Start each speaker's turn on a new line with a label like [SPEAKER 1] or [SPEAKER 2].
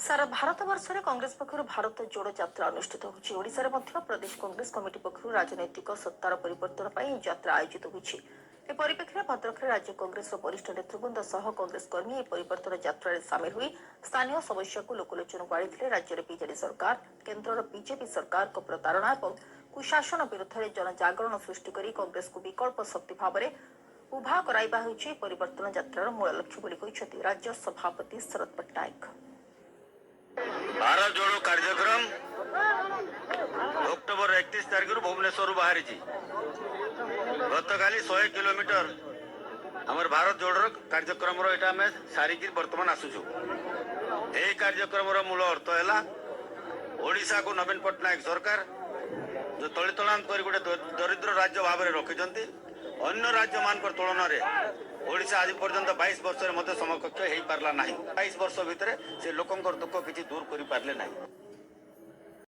[SPEAKER 1] सारा भारत वर्ष में कांग्रेस पक्षर भारत जोड़ यात्रा अनुष्ठित होगी। ओडिशा रे मध्य प्रदेश कांग्रेस कमिटी पक्षर राजनैतिक सत्तार परिवर्तन पर यात्रा आयोजित होगी। ए परिप्रेक्षी भद्रक राज्य कांग्रेस वरिष्ठ नेतृवृंद सह कांग्रेस कर्मी ए परिवर्तन यात्रा रे सामिल हुई स्थानीय समस्या को लोकलोचन को आनी राज्य में बीजेडी सरकार केन्द्र बीजेपी सरकार को प्रतारणा और कुशासन विरुद्ध में जनजागरण सृष्टि कर कांग्रेस को विकल्प शक्ति भाव में उभा कराइबा होउछि परिवर्तन यात्रार मूल लक्ष्य बोली कहिसेंति राज्य सभापति शरद पट्टनायक।
[SPEAKER 2] भारत जोड़ो कार्यक्रम अक्टोबर 31 तारिख भुवनेश्वर बाहरी गत काली 100 किलोमीटर हमर भारत जोड़ो कार्यक्रम सारिकी बर्तमान आसुचु। यही कार्यक्रम मूल अर्थ है ओडिशा को नवीन पट्टनायक सरकार जो तलितलांत कर गोटे दरिद्र राज्य भाव में रखिंट अन्य राज्य मान तुलन में ओडिशा आज पर्यंत 22 वर्ष समकक्ष हो पारला नहीं। 22 वर्ष भितर से लोकंर दुख किसी दूर कर पारे नहीं।